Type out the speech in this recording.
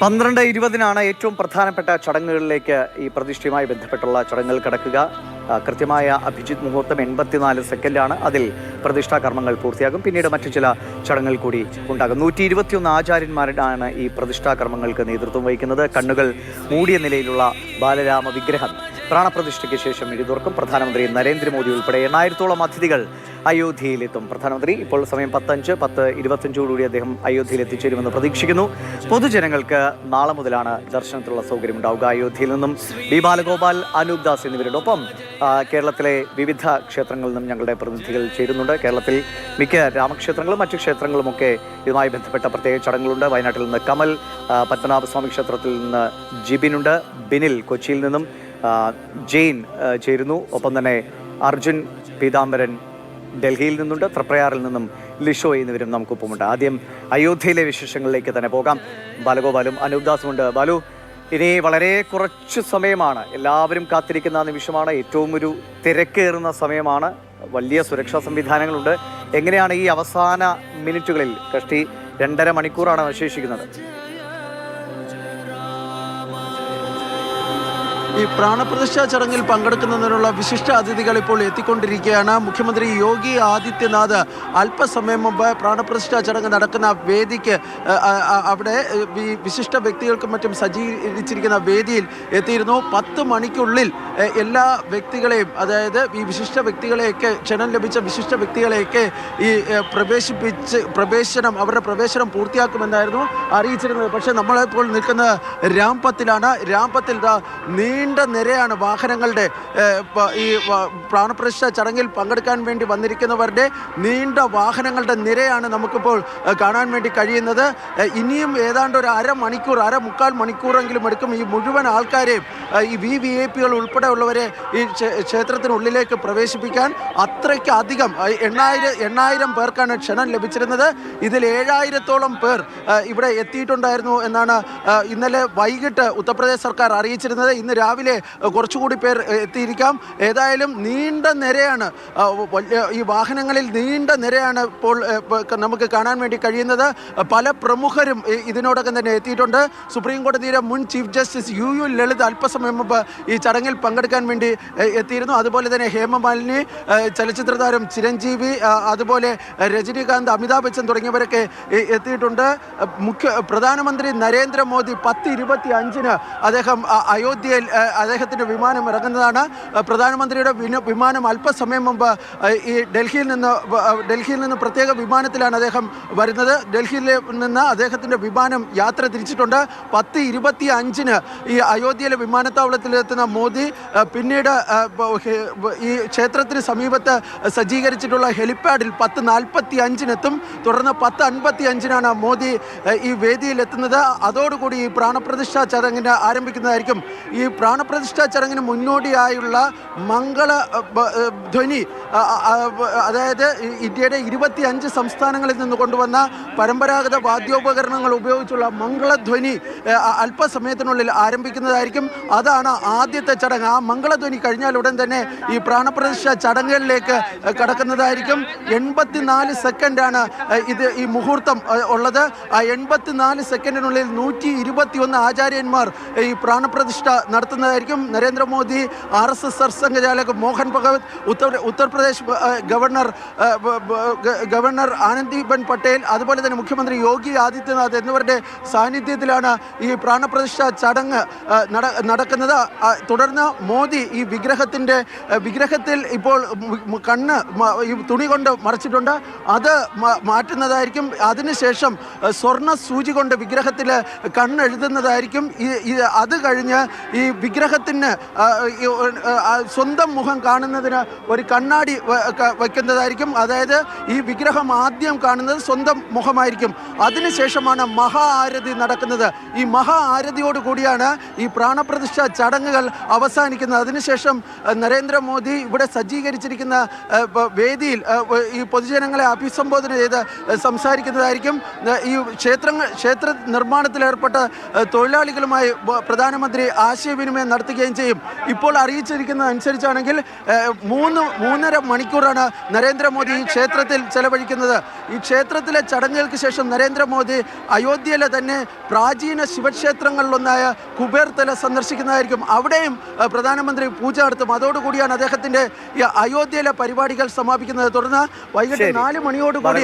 12:20 ഏറ്റവും പ്രധാനപ്പെട്ട ചടങ്ങുകളിലേക്ക് ഈ പ്രതിഷ്ഠയുമായി ബന്ധപ്പെട്ടുള്ള ചടങ്ങുകൾ കടക്കുക. കൃത്യമായ അഭിജിത്ത് മുഹൂർത്തം 84 സെക്കൻഡാണ്. അതിൽ പ്രതിഷ്ഠാ കർമ്മങ്ങൾ പൂർത്തിയാകും. പിന്നീട് മറ്റു ചില ചടങ്ങുകൾ കൂടി ഉണ്ടാകും. 121 ആചാര്യന്മാരാണ് ഈ പ്രതിഷ്ഠാ കർമ്മങ്ങൾക്ക് നേതൃത്വം വഹിക്കുന്നത്. കണ്ണുകൾ മൂടിയ നിലയിലുള്ള ബാലരാമ വിഗ്രഹം പ്രാണപ്രതിഷ്ഠയ്ക്ക് ശേഷം എഴുതുറക്കും. പ്രധാനമന്ത്രി നരേന്ദ്രമോദി ഉൾപ്പെടെ 8000-ഓളം അതിഥികൾ അയോധ്യയിലെത്തും. പ്രധാനമന്ത്രി ഇപ്പോൾ സമയം 10:25 അദ്ദേഹം അയോധ്യയിൽ എത്തിച്ചേരുമെന്ന് പ്രതീക്ഷിക്കുന്നു. പൊതുജനങ്ങൾക്ക് നാളെ മുതലാണ് ദർശനത്തിലുള്ള സൗകര്യം ഉണ്ടാവുക. അയോധ്യയിൽ നിന്നും ബി ബാലഗോപാൽ, അനൂപ് ദാസ് എന്നിവരോടൊപ്പം കേരളത്തിലെ വിവിധ ക്ഷേത്രങ്ങളിൽ നിന്നും ഞങ്ങളുടെ പ്രതിനിധികൾ ചേരുന്നുണ്ട്. കേരളത്തിൽ മിക്ക രാമക്ഷേത്രങ്ങളും മറ്റു ക്ഷേത്രങ്ങളുമൊക്കെ ഇതുമായി ബന്ധപ്പെട്ട പ്രത്യേക ചടങ്ങുകളുണ്ട്. വയനാട്ടിൽ നിന്ന് കമൽ, പത്മനാഭസ്വാമി ക്ഷേത്രത്തിൽ നിന്ന് ജിബിനുണ്ട്, ബിനിൽ കൊച്ചിയിൽ നിന്നും ജെയിൻ ചേരുന്നു. ഒപ്പം തന്നെ അർജുൻ പീതാംബരൻ ഡൽഹിയിൽ നിന്നുണ്ട്, തൃപ്രയാറിൽ നിന്നും ലിഷോ എന്നിവരും നമുക്കൊപ്പമുണ്ട്. ആദ്യം അയോധ്യയിലെ വിശേഷങ്ങളിലേക്ക് തന്നെ പോകാം. ബാലഗോപാലും അനൂപ് ദാസും ഉണ്ട്. ബാലു, ഇനി വളരെ കുറച്ച് സമയമാണ്, എല്ലാവരും കാത്തിരിക്കുന്ന നിമിഷമാണ്, ഏറ്റവും ഒരു തിരക്കേറുന്ന സമയമാണ്, വലിയ സുരക്ഷാ സംവിധാനങ്ങളുണ്ട്. എങ്ങനെയാണ് ഈ അവസാന മിനിറ്റുകളിൽ, കഷ്ടി 2.5 മണിക്കൂറാണ് അവശേഷിക്കുന്നത്? ഈ പ്രാണപ്രതിഷ്ഠാ ചടങ്ങിൽ പങ്കെടുക്കുന്നതിനുള്ള വിശിഷ്ട അതിഥികൾ ഇപ്പോൾ എത്തിക്കൊണ്ടിരിക്കുകയാണ്. മുഖ്യമന്ത്രി യോഗി ആദിത്യനാഥ് അല്പസമയം മുമ്പ് പ്രാണപ്രതിഷ്ഠാ ചടങ്ങ് നടക്കുന്ന വേദിക്ക് അവിടെ ഈ വിശിഷ്ട വ്യക്തികൾക്കും മറ്റും സജ്ജീകരിച്ചിരിക്കുന്ന വേദിയിൽ എത്തിയിരുന്നു. 10 മണിക്കുള്ളിൽ എല്ലാ വ്യക്തികളെയും, അതായത് ഈ വിശിഷ്ട വ്യക്തികളെയൊക്കെ, ക്ഷണം ലഭിച്ച വിശിഷ്ട വ്യക്തികളെയൊക്കെ ഈ അവരുടെ പ്രവേശനം പൂർത്തിയാക്കുമെന്നായിരുന്നു അറിയിച്ചിരുന്നത്. പക്ഷേ നമ്മളിപ്പോൾ നിൽക്കുന്നത് രാംപത്തിലാണ്. രാംപത്തിൽ നീണ്ട നിരയാണ് വാഹനങ്ങളുടെ, ഈ പ്രാണപ്രതിഷ്ഠ ചടങ്ങിൽ പങ്കെടുക്കാൻ വേണ്ടി വന്നിരിക്കുന്നവരുടെ നീണ്ട വാഹനങ്ങളുടെ നിരയാണ് നമുക്കിപ്പോൾ കാണാൻ വേണ്ടി കഴിയുന്നത്. ഇനിയും ഏതാണ്ട് ഒരു മുക്കാൽ മണിക്കൂറെങ്കിലും എടുക്കും ഈ മുഴുവൻ ആൾക്കാരെയും, ഈ VIP ഉൾപ്പെടെയുള്ളവരെ ഈ ക്ഷേത്രത്തിനുള്ളിലേക്ക് പ്രവേശിപ്പിക്കാൻ. അത്രയ്ക്ക് അധികം 8,000 പേർക്കാണ് ക്ഷണം ലഭിച്ചിരുന്നത്. ഇതിൽ 7,000-ഓളം പേർ ഇവിടെ എത്തിയിട്ടുണ്ടായിരുന്നു എന്നാണ് ഇന്നലെ വൈകിട്ട് ഉത്തർപ്രദേശ് സർക്കാർ അറിയിച്ചിരുന്നത്. ഇന്ന് രാവിലെ കുറച്ചുകൂടി പേർ എത്തിയിരിക്കാം. ഏതായാലും നീണ്ട നിരയാണ്, ഈ വാഹനങ്ങളിൽ നീണ്ട നിരയാണ് ഇപ്പോൾ നമുക്ക് കാണാൻ വേണ്ടി കഴിയുന്നത്. പല പ്രമുഖരും ഇതിനോടകം തന്നെ എത്തിയിട്ടുണ്ട്. സുപ്രീം കോടതിയുടെ മുൻ ചീഫ് ജസ്റ്റിസ് UU ലളിത് അല്പസമയം മുമ്പ് ഈ ചടങ്ങിൽ പങ്കെടുക്കാൻ വേണ്ടി എത്തിയിരുന്നു. അതുപോലെ തന്നെ ഹേമമാലിനി, ചലച്ചിത്ര താരം ചിരഞ്ജീവി, അതുപോലെ രജനീകാന്ത്, അമിതാഭ് ബച്ചൻ തുടങ്ങിയവരൊക്കെ എത്തിയിട്ടുണ്ട്. പ്രധാനമന്ത്രി നരേന്ദ്രമോദി 10:25 അദ്ദേഹം അയോധ്യയിൽ അദ്ദേഹത്തിൻ്റെ വിമാനം ഇറങ്ങുന്നതാണ്. പ്രധാനമന്ത്രിയുടെ വിമാനം അല്പസമയം മുമ്പ് ഈ ഡൽഹിയിൽ നിന്ന് പ്രത്യേക വിമാനത്തിലാണ് അദ്ദേഹം വരുന്നത്. ഡൽഹിയിൽ നിന്ന് അദ്ദേഹത്തിൻ്റെ വിമാനം യാത്ര തിരിച്ചിട്ടുണ്ട്. 10:25 ഈ അയോധ്യയിലെ വിമാനത്താവളത്തിലെത്തുന്ന മോദി പിന്നീട് ഈ ക്ഷേത്രത്തിന് സമീപത്ത് സജ്ജീകരിച്ചിട്ടുള്ള ഹെലിപ്പാഡിൽ 10:45 തുടർന്ന് 10:55 മോദി ഈ വേദിയിലെത്തുന്നത്. അതോടുകൂടി ഈ പ്രാണപ്രതിഷ്ഠാ ചടങ്ങിന് ആരംഭിക്കുന്നതായിരിക്കും. ഈ പ്രാണപ്രതിഷ്ഠാ ചടങ്ങിന് മുന്നോടിയായുള്ള മംഗള ധ്വനി, അതായത് ഇന്ത്യയുടെ 25 സംസ്ഥാനങ്ങളിൽ നിന്ന് കൊണ്ടുവന്ന പരമ്പരാഗത വാദ്യോപകരണങ്ങൾ ഉപയോഗിച്ചുള്ള മംഗളധ്വനി അല്പസമയത്തിനുള്ളിൽ ആരംഭിക്കുന്നതായിരിക്കും. അതാണ് ആദ്യത്തെ ചടങ്ങ്. ആ മംഗളധ്വനി കഴിഞ്ഞാൽ ഉടൻ തന്നെ ഈ പ്രാണപ്രതിഷ്ഠ ചടങ്ങുകളിലേക്ക് കടക്കുന്നതായിരിക്കും. 84 സെക്കൻഡാണ് ഈ മുഹൂർത്തം ഉള്ളത്. ആ 84 സെക്കൻഡിനുള്ളിൽ 121 ആചാര്യന്മാർ ഈ പ്രാണപ്രതിഷ്ഠ നടത്തുന്നതായിരിക്കും. നരേന്ദ്രമോദി, RSS സർസംഘചാലക് മോഹൻ ഭഗവത്, ഉത്തർപ്രദേശ് ഗവർണർ ആനന്ദിബെൻ പട്ടേൽ, അതുപോലെ തന്നെ മുഖ്യമന്ത്രി യോഗി ആദിത്യനാഥ് എന്നിവരുടെ സാന്നിധ്യത്തിലാണ് ഈ പ്രാണപ്രതിഷ്ഠ ചടങ്ങ് നടക്കുന്നത്. തുടർന്ന് മോദി ഈ വിഗ്രഹത്തിൽ ഇപ്പോൾ കണ്ണ് ഈ തുണി കൊണ്ട് മറച്ചിട്ടുണ്ട്, അത് മാറ്റുന്നതായിരിക്കും. അതിനുശേഷം സ്വർണ്ണ സൂചി കൊണ്ട് വിഗ്രഹത്തിൽ കണ്ണെഴുതുന്നതായിരിക്കും. അത് കഴിഞ്ഞ് ഈ വിഗ്രഹത്തിന് സ്വന്തം മുഖം കാണുന്നതിന് ഒരു കണ്ണാടി വയ്ക്കുന്നതായിരിക്കും. അതായത് ഈ വിഗ്രഹം ആദ്യം കാണുന്നത് സ്വന്തം മുഖമായിരിക്കും. അതിനുശേഷമാണ് മഹാ ആരതി നടക്കുന്നത്. ഈ മഹാ ആരതിയോട് കൂടിയാണ് ഈ പ്രാണപ്രതിഷ്ഠ ചടങ്ങുകൾ അവസാനിക്കുന്നത്. അതിനുശേഷം നരേന്ദ്രമോദി ഇവിടെ സജ്ജീകരിച്ചിരിക്കുന്ന വേദിയിൽ ഈ പൊതുജനങ്ങളെ അഭിസംബോധന ചെയ്ത് സംസാരിക്കുന്നതായിരിക്കും. ഈ ക്ഷേത്ര നിർമ്മാണത്തിലേർപ്പെട്ട തൊഴിലാളികളുമായി പ്രധാനമന്ത്രി ആശയവിനിമയം ആശയവിനിമയം നടത്തുകയും ചെയ്യും. ഇപ്പോൾ അറിയിച്ചിരിക്കുന്നത് അനുസരിച്ചാണെങ്കിൽ 3.5 മണിക്കൂറാണ് നരേന്ദ്രമോദി ഈ ക്ഷേത്രത്തിൽ ചെലവഴിക്കുന്നത്. ഈ ക്ഷേത്രത്തിലെ ചടങ്ങുകൾക്ക് ശേഷം നരേന്ദ്രമോദി അയോധ്യയിലെ തന്നെ പ്രാചീന ശിവക്ഷേത്രങ്ങളിലൊന്നായ കുബേർ തല സന്ദർശിക്കുന്നതായിരിക്കും. അവിടെയും പ്രധാനമന്ത്രി പൂജ നടത്തും. അതോടുകൂടിയാണ് അദ്ദേഹത്തിന്റെ ഈ അയോധ്യയിലെ പരിപാടികൾ സമാപിക്കുന്നത്. തുടർന്ന് വൈകിട്ട് 4 മണിയോടുകൂടി